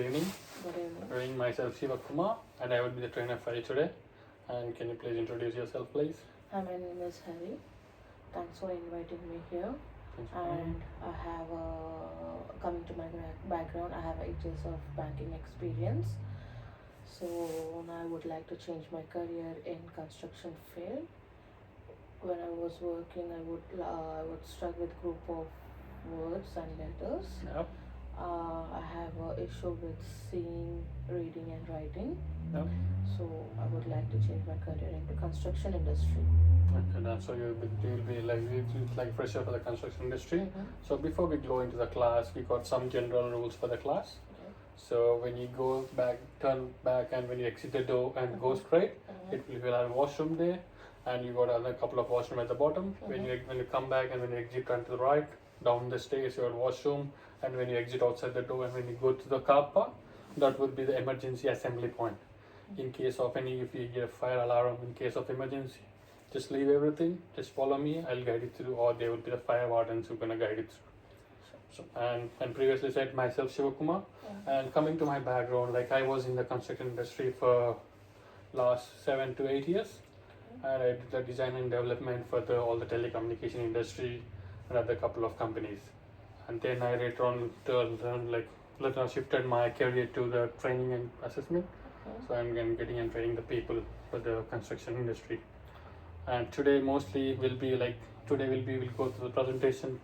Good evening. Good evening. Good evening. Myself Shiva Kumar, and I will be the trainer for you today. And can you please introduce yourself, please? Hi, my name is Hari. Thanks for inviting me here. Thanks. And I have coming to my background, I have 8 years of banking experience. So now I would like to change my career in construction field. When I was working, I would struggle with group of words and letters. Yep. I have an issue with seeing, reading, and writing. Yep. So I would like to change my career into construction industry. Okay, then so you'll be like fresher for the construction industry. So before we go into the class, we got some general rules for the class. Okay. So when you go back, turn back, and when you exit the door and go straight, it will have a washroom there, and you got another couple of washroom at the bottom. When you come back and when you exit turn to the right, down the stairs you have washroom, and when you exit outside the door and when you go to the car park, that would be the emergency assembly point. In case of if you get a fire alarm, in case of emergency, just leave everything, just follow me, I'll guide you through, or there will be the fire wardens who are gonna guide you through. And previously said myself Shiva Kumar, and coming to my background, like I was in the construction industry for last 7 to 8 years, and I did the design and development for all the telecommunication industry and other couple of companies. And then I later on shifted my career to the training and assessment. So I'm getting and training the people for the construction industry. And today mostly we'll go to the presentation,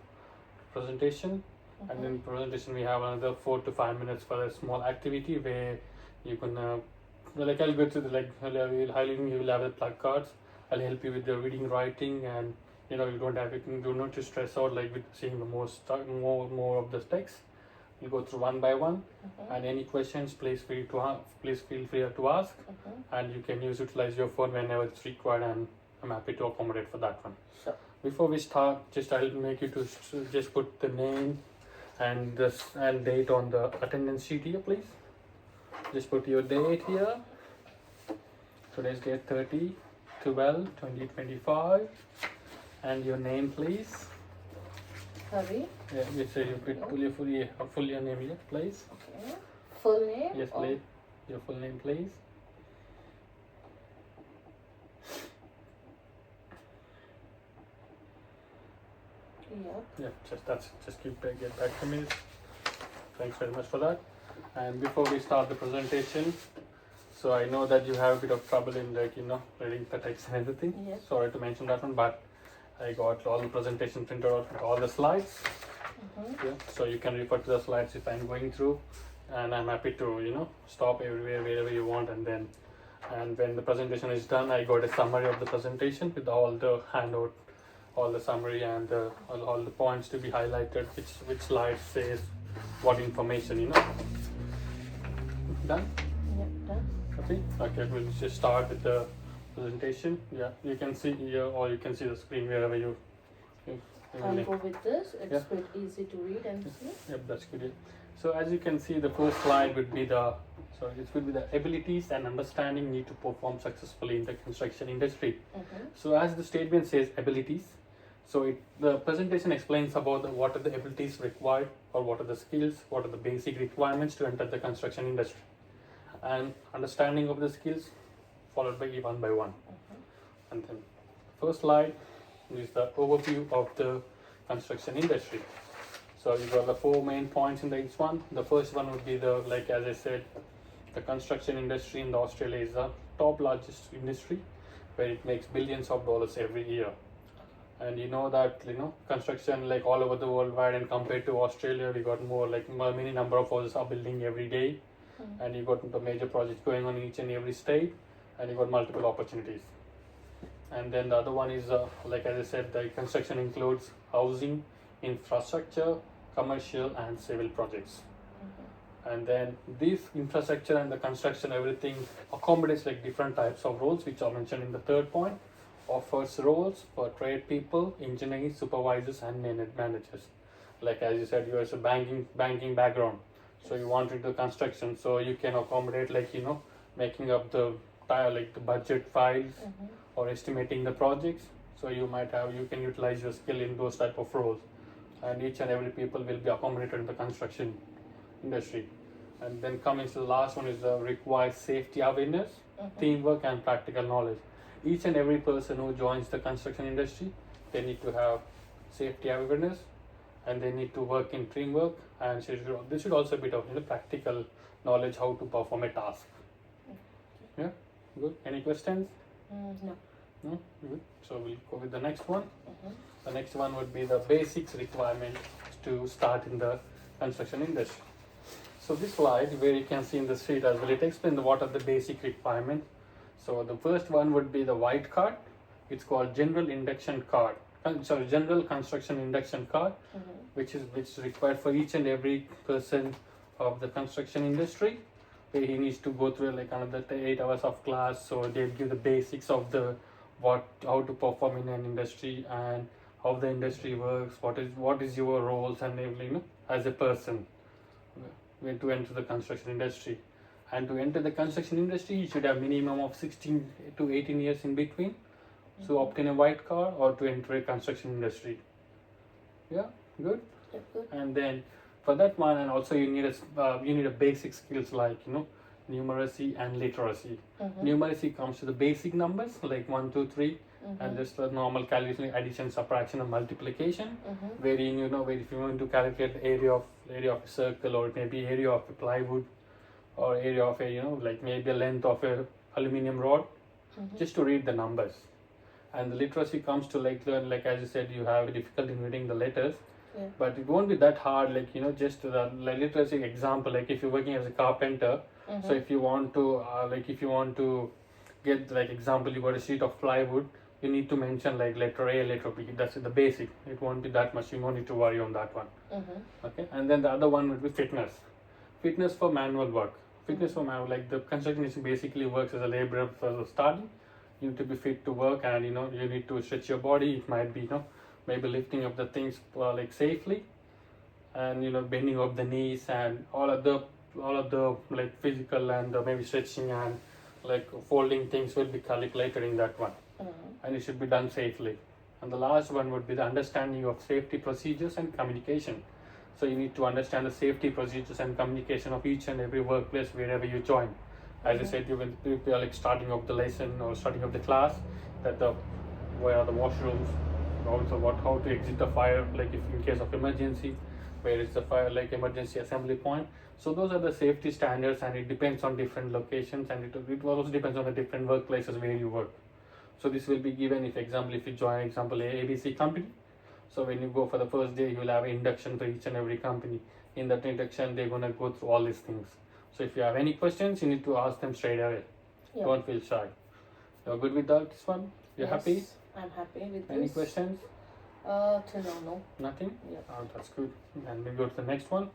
and in presentation we have another 4 to 5 minutes for a small activity where you can I'll go to the you will have the plug cards. I'll help you with the reading, writing, and you don't have to stress out like with seeing the more of the text. We'll go through one by one, and any questions please feel free to ask, and you can utilize your phone whenever it's required, and I'm happy to accommodate for that one. Sure. Before we start, I'll make you to just put the name and date on the attendance sheet here, please. Just put your date here. Today's date 30/12/2025, and your name, please. Hari. Yeah, you say you put full your name here, please. Okay. Full name? Yes, please. Your full name, please. Yep. Yeah, just get back to me. Thanks very much for that. And before we start the presentation, so I know that you have a bit of trouble in reading the text and everything. Yes. Sorry to mention that one, but I got all the presentation printed out with all the slides. Yeah, so you can refer to the slides if I'm going through, and I'm happy to stop everywhere wherever you want, and when the presentation is done, I got a summary of the presentation with all the handout, all the summary, and all the points to be highlighted, which slide says what information. Done? Yep, done. Okay, we'll just start with the presentation. Yeah, you can see here, or you can see the screen wherever you I'll go with this. It's Yeah. quite easy to read and see. Yep, that's good. Yeah. So as you can see, the first slide would be the abilities and understanding need to perform successfully in the construction industry. So as the statement says, abilities. So the presentation explains about what are the abilities required, or what are the skills, what are the basic requirements to enter the construction industry, and understanding of the skills followed by one by one. And then first slide is the overview of the construction industry. So you got the 4 main points in each one. The first one would be as I said, the construction industry in Australia is the top largest industry, where it makes billions of dollars every year. And you know that construction all over the world wide, and compared to Australia, we got many number of houses are building every day, and you got the major projects going on in each and every state, and you got multiple opportunities. And then the other one is as I said, the construction includes housing, infrastructure, commercial, and civil projects. And then this infrastructure and the construction, everything accommodates different types of roles, which are mentioned in the third point. Offers roles for trade people, engineers, supervisors, and managers. As you said, you have a banking background, so you want into construction, so you can accommodate making up the budget files, or estimating the projects. So you can utilize your skill in those type of roles, and each and every people will be accommodated in the construction industry. And then coming to the last one is the required safety awareness, teamwork and practical knowledge. Each and every person who joins the construction industry, they need to have safety awareness, and they need to work in teamwork, and this should also be of practical knowledge how to perform a task. Yeah, good. Any questions? No. No? Good. So we'll go with the next one. The next one would be the basics requirement to start in the construction industry. So this slide where you can see in the sheet as well, it explains what are the basic requirements. So the first one would be the white card. It's called general induction card. General construction induction card, which is required for each and every person of the construction industry. Where he needs to go through like another 8 hours of class. So they give the basics of the how to perform in an industry and how the industry works. What is your roles and everything, as a person when to enter the construction industry. And to enter the construction industry, you should have minimum of 16 to 18 years in between. So obtain a white card or to enter a construction industry. Yeah, good. Yeah, good. And then for that one, and also you need a basic skills like numeracy and literacy. Numeracy comes to the basic numbers like 1, 2, 3, and just the normal calculation like addition, subtraction, and multiplication. Wherein where if you want to calculate the area of a circle, or maybe area of a plywood, or area of a like maybe a length of a aluminium rod, just to read the numbers. And the literacy comes to like learn, like as you said, you have difficulty in reading the letters. Yeah. But it won't be that hard, like just the like literacy example, like if you're working as a carpenter. So if you want to get like example, you got a sheet of plywood, you need to mention like letter A, letter B. That's the basic. It won't be that much, you don't need to worry on that one. Okay. And then the other one would be fitness for manual work. Fitness for manual, like the construction industry basically works as a laborer for the starting. You need to be fit to work, and you need to stretch your body. It might be maybe lifting up the things like safely, and bending up the knees, and all of the like physical and maybe stretching and like folding things will be calculated in that one. And it should be done safely. And the last one would be the understanding of safety procedures and communication. So you need to understand the safety procedures and communication of each and every workplace wherever you join. As I said, you will prepare like starting of the lesson or starting of the class, that where are the washrooms, also how to exit the fire, like if in case of emergency, where is the fire like emergency assembly point. So those are the safety standards, and it depends on different locations, and it also depends on the different workplaces where you work. So this will be given if you join example ABC company. So when you go for the first day, you will have induction for each and every company. In that induction, they're gonna go through all these things. So if you have any questions, you need to ask them straight away. Yeah. Don't feel shy. You're good with that, this one? You're happy? I'm happy with Any this. questions? Till now, no. Nothing? Yeah. Oh, that's good. And we go to the next one.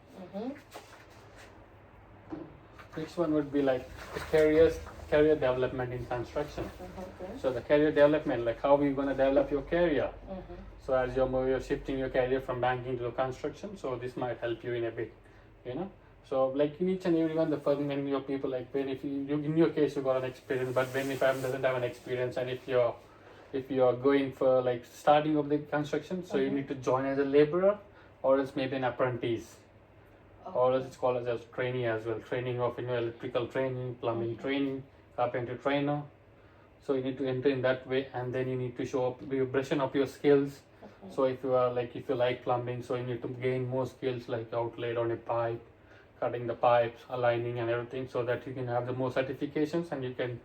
Next one would be like career development in construction. Okay. So the career development, like how are you going to develop your career? So as you're shifting your career from banking to construction, so this might help you in a bit, So like in each and every one, the first when your people like when if you in your case you got an experience, but when if I doesn't have an experience, and if you're going for like starting of the construction, so you need to join as a laborer, or else maybe an apprentice, or else it's called as trainee as well. Training of electrical training, plumbing training, carpenter trainer. So you need to enter in that way, and then you need to show up, you brushing up your skills. So if you like plumbing, so you need to gain more skills like outlet on a pipe, cutting the pipes, aligning and everything, so that you can have the more certifications, and you can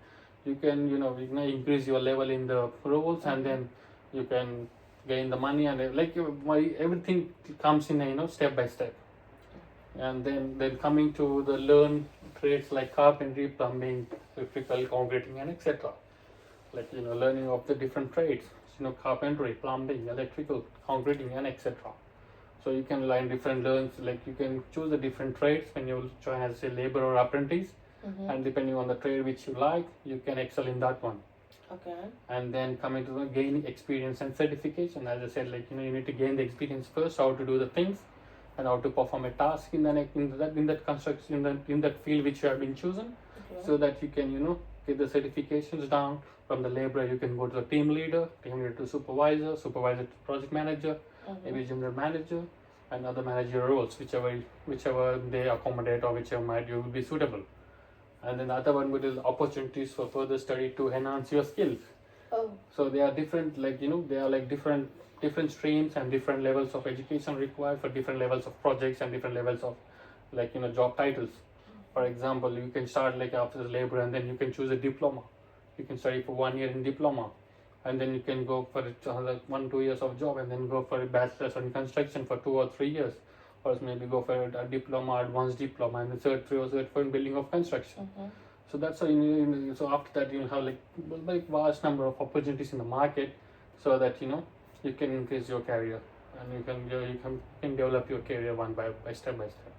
increase your level in the roles, and then you can gain the money, and everything comes in step by step. And then coming to the learn trades like carpentry, plumbing, electrical, concreting, and etc. Like learning of the different trades, carpentry, plumbing, electrical, concreting, and etc. So you can learn different learns, like you can choose the different trades when you join as a labor or apprentice, and depending on the trade which you like, you can excel in that one. Okay. And then coming to the gaining experience and certification, as I said, like you need to gain the experience first, how to do the things, and how to perform a task in that construction, in that field which you have been chosen, so that you can get the certifications down. From the laborer, you can go to the team leader to supervisor to project manager, maybe general manager, and other managerial roles, whichever they accommodate or whichever might you will be suitable. And then the other one would is opportunities for further study to enhance your skills. Oh. So they are different, like they are like different streams and different levels of education required for different levels of projects and different levels of job titles. For example, you can start like after the labor and then you can choose a diploma. You can study for 1 year in diploma, and then you can go for like 1-2 years of job and then go for a bachelor's in construction for 2 or 3 years, or else maybe go for a diploma, advanced diploma, and the third for building of construction. So that's how so after that you'll have like vast number of opportunities in the market, so that you can increase your career, and you can develop your career one by step by step.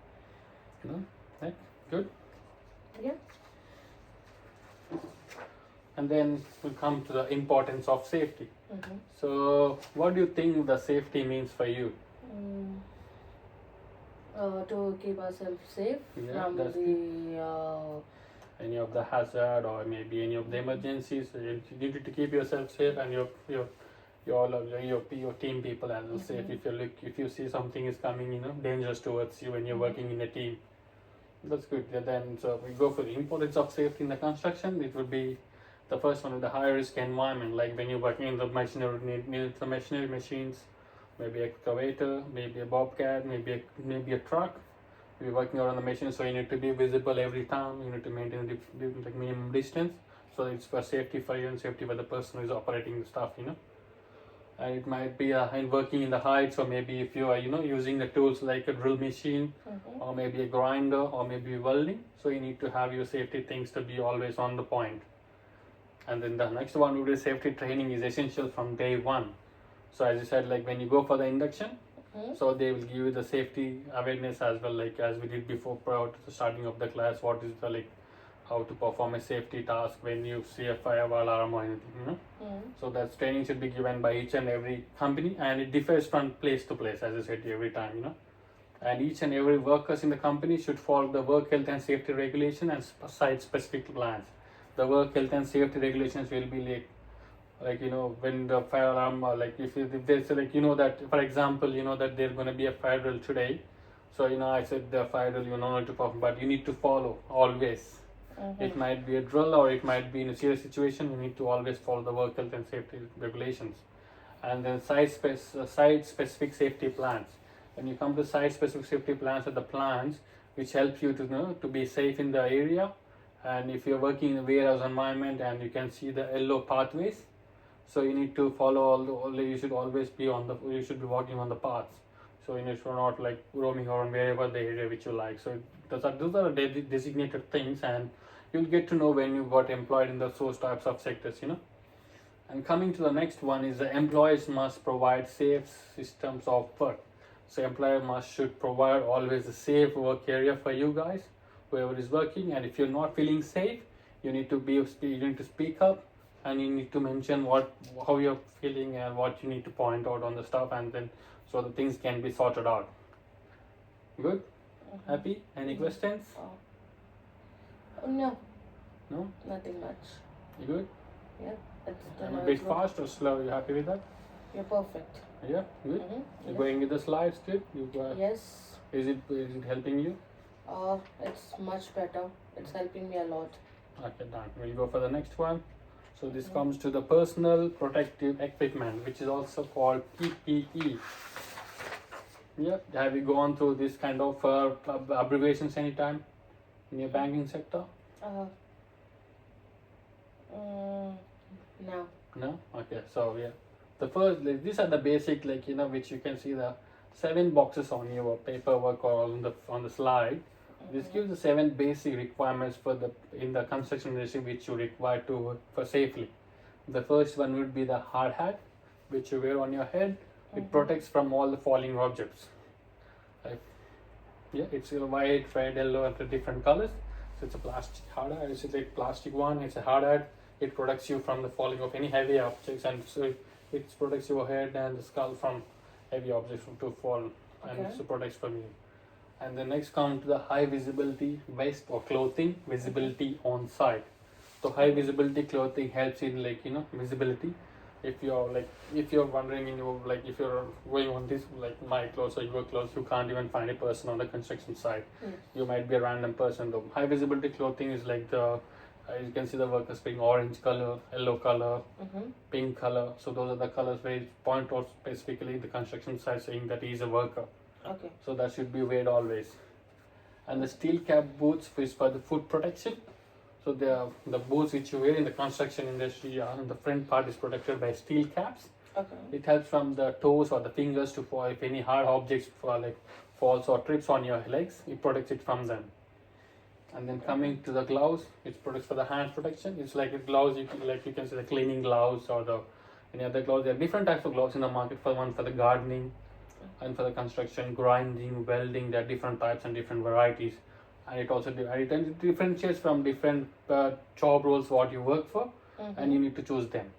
Right? Good. Yeah. And then we come to the importance of safety. So what do you think the safety means for you? To keep ourselves safe from any of the hazard or maybe any of the emergencies. You need to keep yourself safe and your team people as well safe. If you see something is coming dangerous towards you when you're working in a team, that's good. Then so we go for the importance of safety in the construction. It would be the first one, the high risk environment, like when you're working in the machinery machines, maybe excavator, maybe a bobcat, maybe a truck. You're working out on the machine, so you need to be visible every time. You need to maintain the minimum distance, so it's for safety for you and safety for the person who is operating the stuff. And it might be in working in the heights, or maybe if you are using the tools like a drill machine, or maybe a grinder, or maybe welding. So you need to have your safety things to be always on the point. And then the next one would be safety training is essential from day one. So as you said, like when you go for the induction, so they will give you the safety awareness as well, like as we did before prior to the starting of the class. What is the how to perform a safety task when you see a fire alarm or anything. So that training should be given by each and every company, and it differs from place to place, as I said every time. And each and every workers in the company should follow the work health and safety regulation and site specific plans. The work health and safety regulations will be when the fire alarm, or if there's that, for example, that there's going to be a fire drill today. So I said the fire drill not to perform, but you need to follow always. It might be a drill or it might be in a serious situation. You need to always follow the work health and safety regulations. And then site specific safety plans. When you come to site specific safety plans, are the plans which help you to be safe in the area. And if you're working in a warehouse environment and you can see the yellow pathways, so you need to follow you should always be you should be walking on the paths. So you should not roaming around wherever the area which you like. So those are the designated things, and you'll get to know when you got employed in those types of sectors. And coming to the next one is the employees must provide safe systems of work. So employer should provide always a safe work area for you guys, whoever is working. And if you're not feeling safe, you need to speak up, and you need to mention how you're feeling and what you need to point out on the stuff, and then so the things can be sorted out. Good? Happy? Any questions? No, No? nothing much. You good? Yeah, I'm a bit fast or slow? You happy with that? You're perfect. Yeah, good. You're going with the slides, good? Yes. Is it helping you? It's much better. It's helping me a lot. Okay, done. We'll go for the next one. So this comes to the personal protective equipment, which is also called PPE. Yeah, have you gone through this kind of abbreviations anytime in your banking sector? No. No? Okay, so yeah. The first, these are the basic, which you can see the 7 boxes on your paperwork or on the slide. This gives the 7 basic requirements in the construction industry which you require to work for safely. The first one would be the hard hat, which you wear on your head. It protects from all the falling objects. It's a white, red, yellow, and the different colors. So it's a plastic hard hat. It's a plastic one. It's a hard hat. It protects you from the falling of any heavy objects, and so it protects your head and the skull from heavy objects to fall, and it protects from you. And the next come to the high visibility vest or clothing, visibility on site. So high visibility clothing helps in visibility. if you're wondering in your like if you're going on this like my clothes or your clothes, you can't even find a person on the construction site. Yes. You might be a random person. The high visibility clothing is like the you can see the workers wearing orange color, yellow color, pink color. So those are the colors where it point out specifically the construction site saying that he is a worker. Okay. So that should be weighed always. And the steel cap boots is for the foot protection. So the boots which you wear in the construction industry, the front part is protected by steel caps. Okay. It helps from the toes or the fingers to fall if any hard objects falls or trips on your legs. It protects it from them. And then coming to the gloves, it protects for the hand protection. It's like a gloves you can see the cleaning gloves or the any other gloves. There are different types of gloves in the market. For one for the gardening, and for the construction, grinding, welding. There are different types and different varieties. And it also it differentiates from different job roles what you work for, and you need to choose them.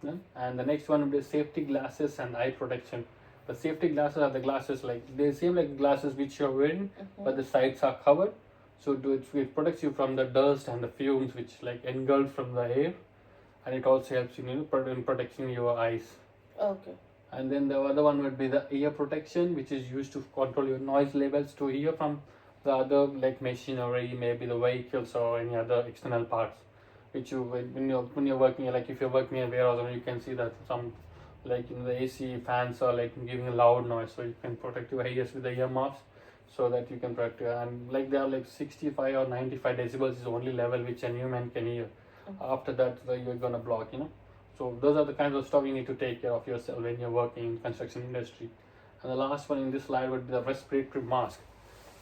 Yeah. And the next one would be safety glasses and eye protection. The safety glasses are the glasses like they seem like glasses which you're wearing, but the sides are covered. So it protects you from the dust and the fumes which like engulf from the air, and it also helps you in protecting your eyes. Okay. And then the other one would be the ear protection, which is used to control your noise levels to hear from the other like machinery, maybe the vehicles or any other external parts. Which you when you're working like if you're working in a warehouse, you can see that some like the AC fans are like giving a loud noise, so you can protect your ears with the earmuffs, so that you can protect and like they are like 65 or 95 decibels is the only level which a human can hear. After that you're gonna block, so those are the kinds of stuff you need to take care of yourself when you're working in construction industry. And the last one in this slide would be the respiratory mask.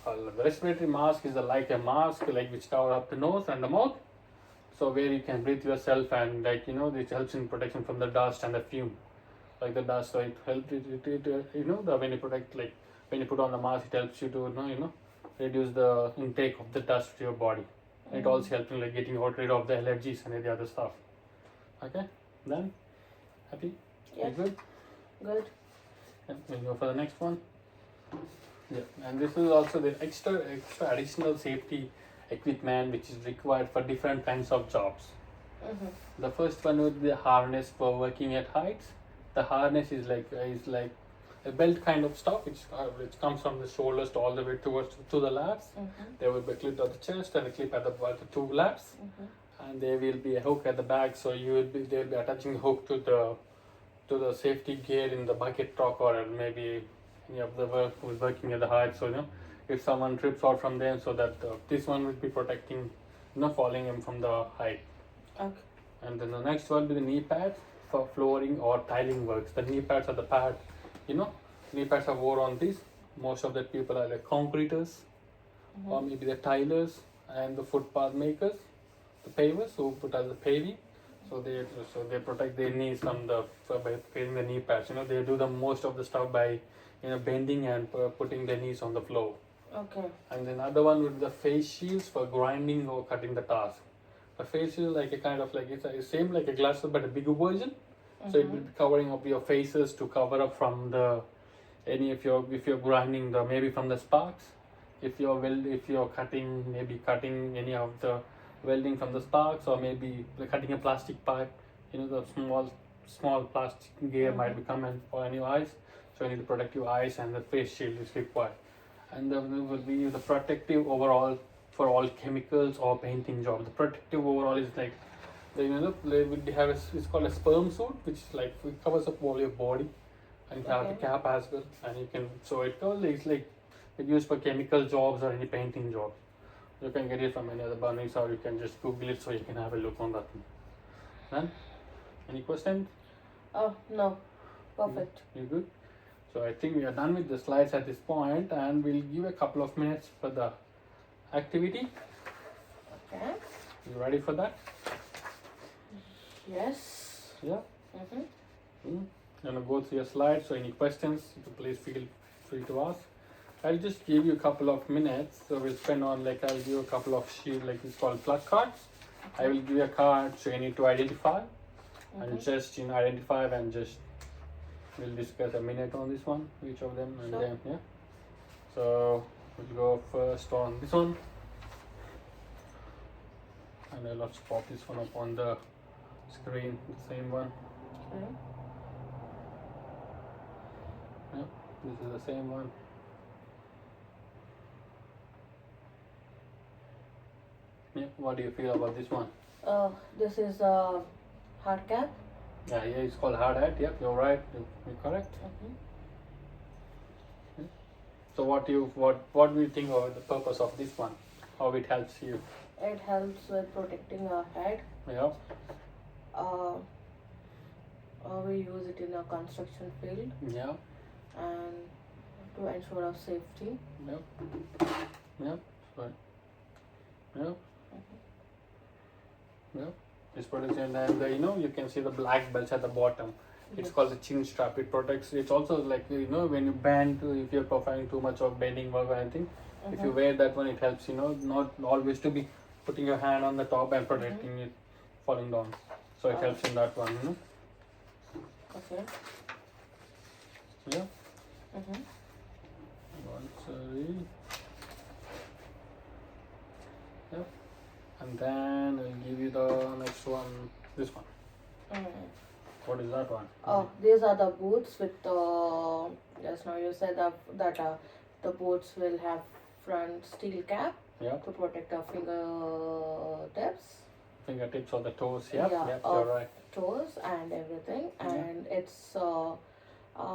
The respiratory mask is like a mask like which cover up the nose and the mouth, so where you can breathe yourself and like it helps in protection from the dust and the fume, like the dust. So it helps when you protect like when you put on the mask, it helps you to reduce the intake of the dust to your body. It also helps in like getting rid of the allergies and the other stuff. Okay, then happy? Yeah. You good? Good. Yeah, we'll go for the next one. Yeah, and this is also the extra additional safety equipment which is required for different kinds of jobs. The first one would be the harness for working at heights. The harness is like a belt kind of stuff which comes from the shoulders to all the way to the laps. There will be a clip at the chest and a clip at the two laps, and there will be a hook at the back. So they will be attaching the hook to the safety gear in the bucket truck or maybe any of the work who's working at the height. So if someone trips out from them, so that this one would be protecting, falling him from the height. Okay. And then the next one will be the knee pads for flooring or tiling works. The knee pads are the pad, knee pads are wore on these. Most of the people are like concreters, or maybe the tilers and the footpath makers, the pavers who put as the paving. So they protect their knees by wearing the knee pads. They do the most of the stuff by bending and putting their knees on the floor. Okay. And then other one would be the face shields for grinding or cutting the task. The face shield like a kind of like it's same like a glasses but a bigger version. So it will be covering up your faces to cover up from if you're grinding maybe from the sparks. If you're cutting any of the welding from the sparks, or maybe cutting a plastic pipe, the small plastic gear might be coming for your eyes. So you need to protect your eyes, and the face shield is required. And then there will be the protective overall for all chemicals or painting job. The protective overall is like they would have it's called a sperm suit, which is like it covers up all your body, and you have the cap as well, and you can it's like it's used for chemical jobs or any painting jobs. You can get it from any other burnings, or you can just Google it so you can have a look on that. Then any questions? Oh no, perfect. You good? So I think we are done with the slides at this point, and we'll give a couple of minutes for the activity. Okay. You ready for that? Yes. Yeah. I'm gonna go through your slides. So any questions, please feel free to ask. I'll just give you a couple of minutes. So we'll spend on I'll give you a couple of sheets it's called plug cards. I will give you a card, so you need to identify and just identify and just we'll discuss a minute on this one, each of them, and then So we'll go first on this one, and I'll also pop this one up on the Screen, the same one. Okay. Yep, this is the same one. Yeah, what do you feel about this one? This is a hard cap. Yeah, it's called hard hat. Yep, you're right. You're correct. So what do you think about the purpose of this one? How it helps you? It helps with protecting our head. Yeah. Uh, we use it in a construction field Yeah. and to ensure our safety. Yep. Yep. Right. Yep. Yep. It's protection, and you can see the black belts at the bottom. It's Yes. called the chin strap. It protects. It's also like when you bend, if you're performing too much of bending work or anything. If you wear that one, it helps. Not always to be putting your hand on the top and protecting it falling down. So it helps in that one. Okay. Yeah. Mm-hmm. One, sorry. Yep. And then I'll give you the next one. This one. What is that one? Oh, these are the boots with just now you said that the boots will have front steel cap Yeah. to protect our fingertips, Fingertips or the toes. Yep. Yeah, Yep. of- You're right. toes, and everything. Yeah. And it's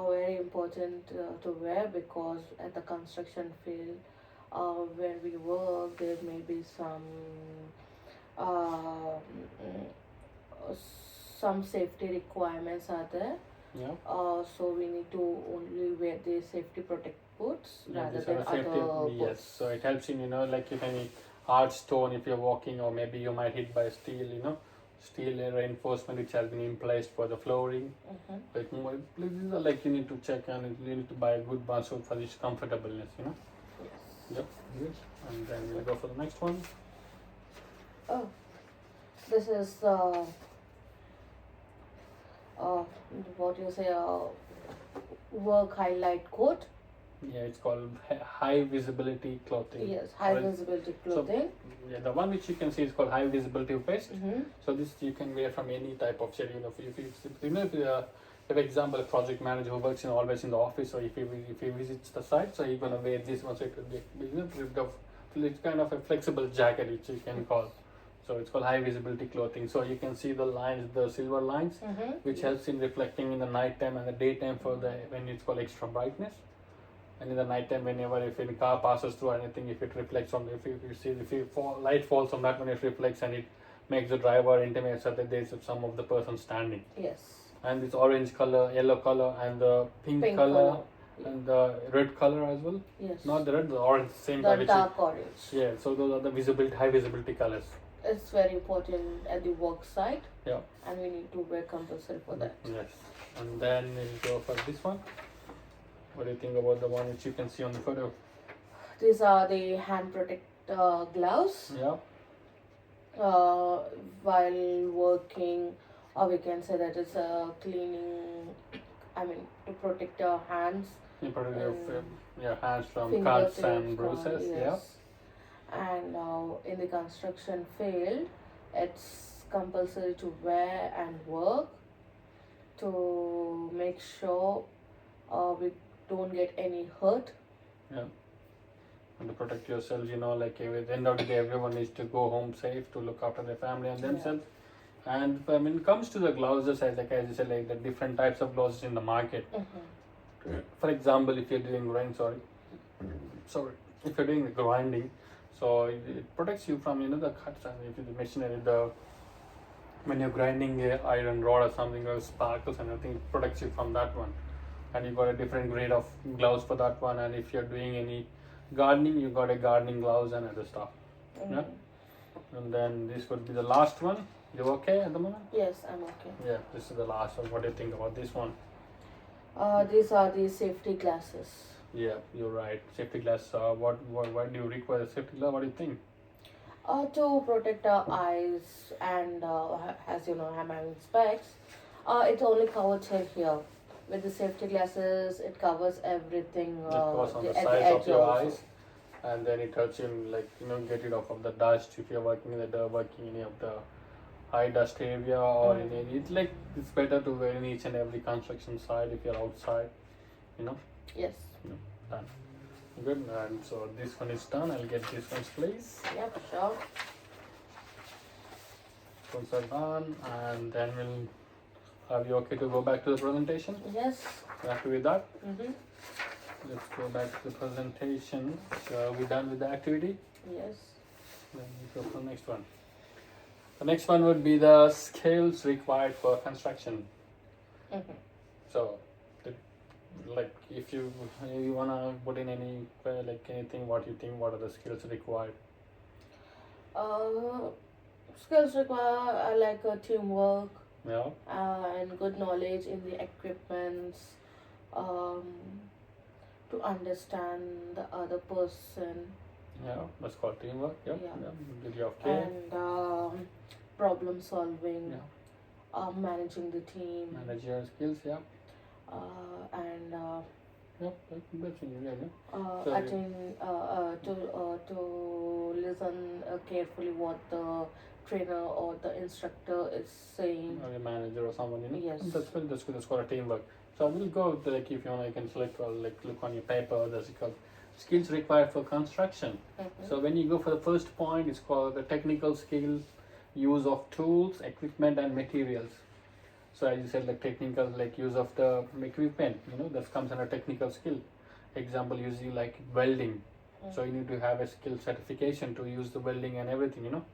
very important to wear because at the construction field, where we work, there may be uh, some safety requirements are there. Yeah. So we need to only wear the safety protect boots Yeah, rather these are than the safety. other Yes. boots. So it helps in like if any hard stone if you're walking, or maybe you might hit by steel. Steel reinforcement which has been in place for the flooring. Mhm. Like these are like you need to check, and you need to buy a good one so for this comfortableness. Yes. Yep. Good. And then we'll go for the next one. Oh, this is what you say, work highlight coat. Yeah, it's called high visibility clothing. Yes, high Or- visibility clothing. Yeah, the one which you can see is called high visibility vest. Mm-hmm. So this you can wear from any type of shade. If example, a project manager who works always in the office, or if he visits the site, so he's gonna wear this one. So it will be it's kind of a flexible jacket which you can call. So it's called high visibility clothing. So you can see the lines, the silver lines, Mm-hmm. which helps in reflecting in the night time and the daytime for the when it's called extra brightness. And in the night time, whenever if a car passes through anything, if it reflects on, light falls on that one, it reflects and it makes the driver intimate so that there's some of the person standing. Yes. And this orange color, yellow color, and the pink color, and the red color as well. Yes. Not the red, the orange, same the color. dark orange. Yeah, so those are the high visibility colors. It's very important at the work site. Yeah. And we need to wear compulsory for that. Yes. And then we'll go for this one. What do you think about the one which you can see on the photo? These are the hand protect gloves. Yeah. While working, or we can say that it's cleaning. I mean, to protect our hands. You protect Um, your hands from cuts and fingertips, bruises. Yeah. yes. And in the construction field, it's compulsory to wear and work to make sure we don't get any hurt. And to protect yourself, like at the end of the day, everyone needs to go home safe to look after their family and Yeah. themselves. And when it comes to the gloves, as I said, like the different types of gloves in the market. For example, if you're doing if you're doing the grinding, so it protects you from the cuts, and if the machinery, when you're grinding a iron rod or something or sparkles and everything, it protects you from that one. And you got a different grade of gloves for that one. And if you're doing any gardening, you got a gardening gloves and other stuff. Yeah. And then this would be the last one. You okay at the moment? Yes, I'm okay. Yeah, this is the last one. What do you think about this one? These are the safety glasses. Yeah, you're right. Safety glass. Why do you require a safety glass? What do you think? To protect our eyes and as you know, I'm having specs. It's only covered here. With the safety glasses, it covers everything. It goes on the at sides edge of your also. eyes, and then it helps you get rid of the dust if you're working in the working any of the high dust area or in any, it's like it's better to wear in each and every construction site if you're outside, you know. Yes. Done. Good. And so this one is done. I'll get this one's place. Yep, sure. Once are done, and then we'll have you okay to go back to the presentation. Yes. You happy with that? Mm-hmm. Let's go back to the presentation. So are we done with the activity? Yes. Then we go for the next one. The next one would be the skills required for construction. Mm-hmm. So, like if you wanna put in any like anything, what you think, what are the skills required? Skills require like teamwork Yeah. and good knowledge in the equipments, to understand the other person, Yeah, that's called teamwork. Yep. Yeah. Degree of care. and problem solving, Yeah. managing the team, Managerial skills. Yeah. and Yep. That's in yeah. So to listen carefully what the trainer or the instructor is saying. Or a manager or someone, you know. Yes. That's good. That's good. That's called a teamwork. So I will go with like if you want, I can select or like look on your paper. That's called skills required for construction. Mhm. So when you go for the first point, it's called the technical skill, use of tools, equipment, and materials. So as you said, like technical, like use of the equipment, you know, that comes under technical skill. Example, using like welding. So you need to have a skill certification to use the welding and everything, you know.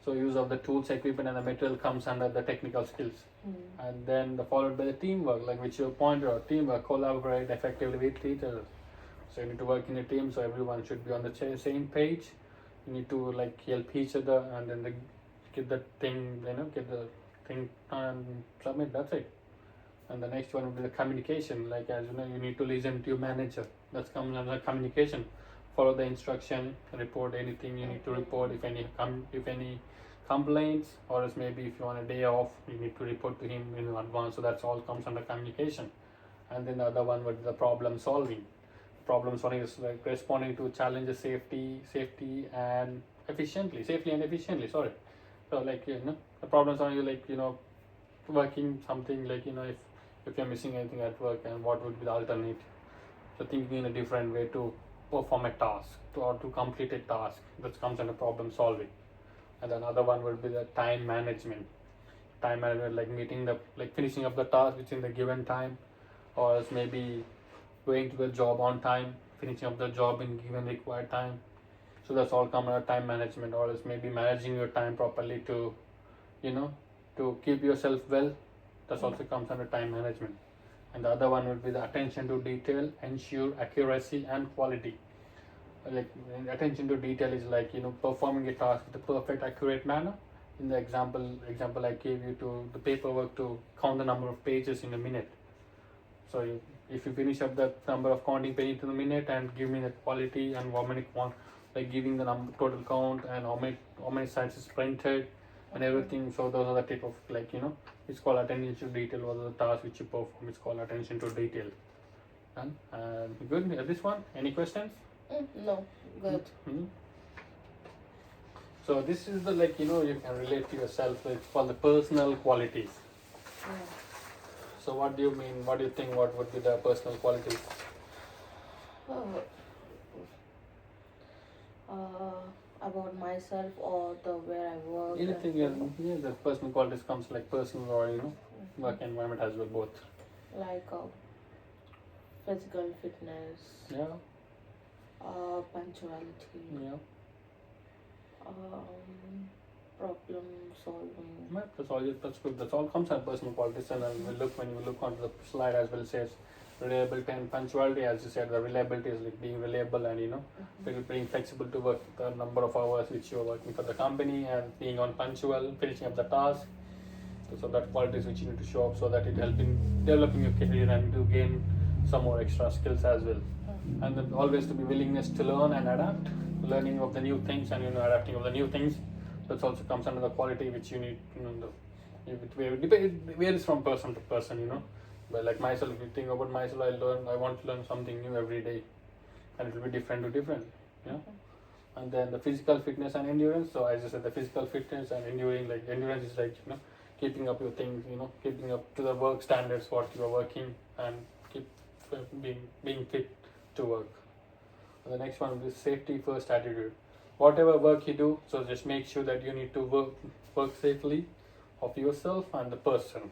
So use of the tools, equipment, and the material comes under the technical skills. And then followed by the teamwork, like which you pointed out, teamwork, collaborate effectively with each other. So you need to work in a team, so everyone should be on the same page. You need to like help each other, and then get the thing, you know, get the thing and submit. That's it. And the next one will be the communication. Like as you know, you need to listen to your manager. That's comes under communication. Follow the instruction, report anything you need to report. If any complaints, or else maybe if you want a day off, you need to report to him in advance. So that's all comes under communication. And then the other one would be the problem solving. Problem solving is like responding to challenges safely and efficiently. Sorry. So like you know, the problem solving is like you know, working something like you know if you're missing anything at work and what would be the alternative. So thinking in a different way to perform a task or to complete a task, that comes under problem solving. And another one would be the time management. Time management like finishing up the task within the given time, or else maybe going to the job on time, finishing up the job in given required time. So that's all come under time management, or else maybe managing your time properly to, you know, to keep yourself well. That also comes under time management. And the other one would be the attention to detail, ensure accuracy and quality. Like attention to detail is like you know performing a task with a perfect, accurate manner. In the example I gave you to the paperwork to count the number of pages in a minute. So if you finish up that number of counting pages in a minute and give me the quality and how many like giving the total count and how many sites is printed and everything. So those are the type of like you know it's called attention to detail. What are the tasks which you perform? It's called attention to detail. And good. This one. Any questions? No, good. Mm-hmm. So this is the like you know you can relate to yourself. It's called the personal qualities. Yeah. So what do you mean? What do you think? What would be the personal qualities? About myself or the where I work. Anything, yeah, the personal qualities comes like personal or you know work environment as well, both. Like physical fitness, Yeah, punctuality, yeah. problem solving. Yeah, that's all. That's good. That's all comes as personal qualities, and we'll look when you look onto the slide as well. It says reliability and punctuality. As you said, the reliability is like being reliable and you know being flexible to work the number of hours which you're working for the company, and being on punctual, finishing up the task. So that qualities which you need to show up so that it help in developing your career and to gain some more extra skills as well. And then always to be willingness to learn and adapt, learning of the new things and you know adapting of the new things. That also comes under the quality which you need. You know, it varies from person to person. You know, but like myself, if you think about myself, I want to learn something new every day, and it will be different to different. Yeah. And then the physical fitness and endurance. So as I said, the physical fitness and enduring, like endurance is like, keeping up your things, keeping up to the work standards what you are working, and keep being fit to work. And the next one is safety first attitude. Whatever work you do, so just make sure that you need to work safely of yourself and the person.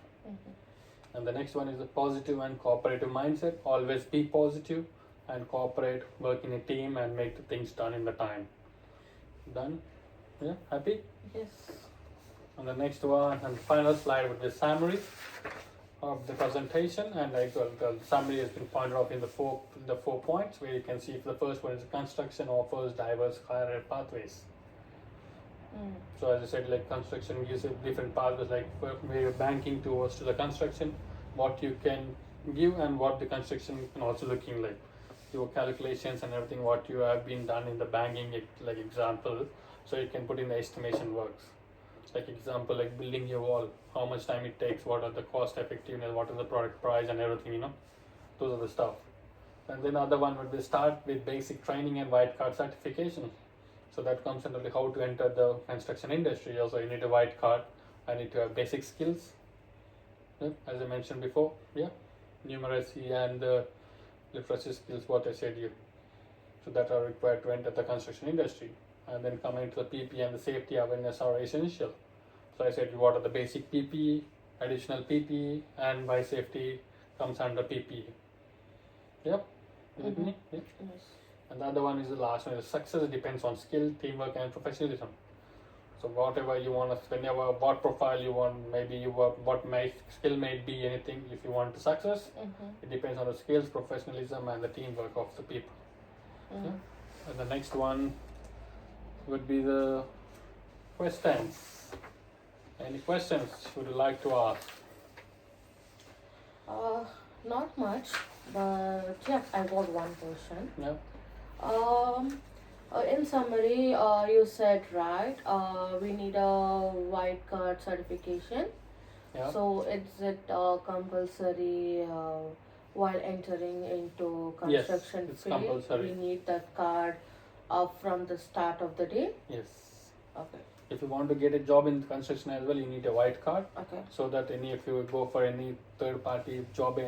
And the next one is a positive and cooperative mindset. Always be positive and cooperate, work in a team, and make the things done in the time. Done? Yeah, happy? Yes. And the next one and final slide would be summary of the presentation, and like the summary has been pointed out in the four points, where you can see if the first one is construction offers diverse career pathways. So as I said, like construction gives you different pathways, like where you're banking towards to the construction, what you can give and what the construction can also looking like, your calculations and everything what you have been done in the banking, like example, so you can put in the estimation works. Like example, like building your wall, how much time it takes, what are the cost effectiveness, what is the product price and everything, those are the stuff. And then other one would be start with basic training and white card certification. So that comes under how to enter the construction industry. Also, you need a white card. I need to have basic skills, as I mentioned before. Numeracy and literacy skills, what I said here. So that are required to enter the construction industry. And then coming to the PPE and the safety awareness are essential. So I said what are the basic PPE, additional PPE, and by safety comes under PPE. Yep. Yep. Yes. And the other one is the last one. Success depends on skill, teamwork, and professionalism. So whatever you want, whenever what profile you want, maybe you work, what skill may be anything. If you want to success, it depends on the skills, professionalism, and the teamwork of the people. Yeah? And the next one would be the questions. Any questions would you like to ask? Not much, but yeah, I got one question. Yeah. In summary, you said right. We need a white card certification. Yeah. So is it compulsory while entering into Yes, construction it's field? compulsory. We need that card from the start of the day. Yes. Okay. If you want to get a job in construction as well, you need a white card. Okay. So that if you go for any third party job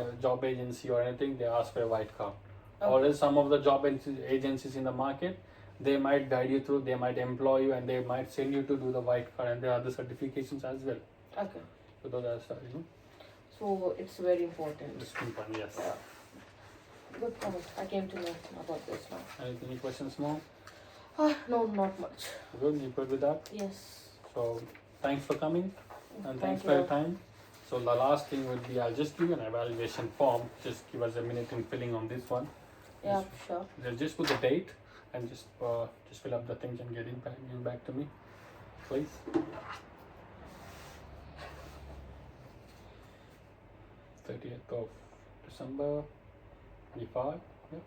agency or anything, they ask for a white card. Okay. Or else some of the job agencies in the market, they might guide you through, they might employ you, and they might send you to do the white card, and there are other certifications as well. Okay. So those are stuff, So it's very important. This one, yes. Yeah. Good point. I came to know about this now. Any questions more? No, not much. Good, you good with that? Yes. So thanks for coming, and Thank thanks for your time. So the last thing would be, I'll just give you an evaluation form. Just give us a minute in filling on this one. Yeah, sure. Just put the date and just fill up the things and give back to me, please. December 30th, 25. Yeah.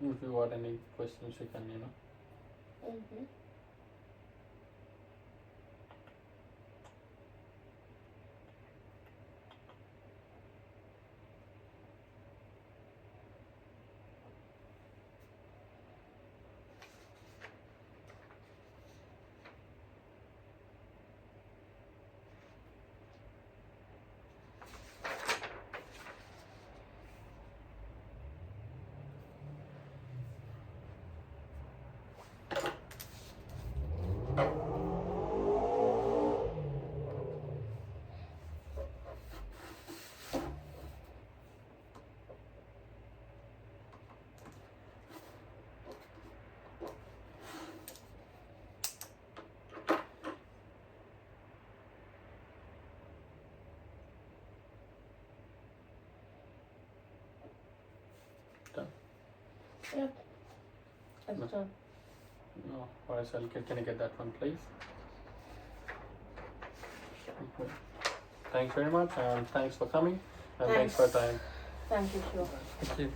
If you got any questions, you can, Mm-hmm. Yeah. It's No. done. No, or else can I get that one, please? Okay. Thanks very much, and thanks for coming, and thanks for your time. Thank you, Shiva. Thank you.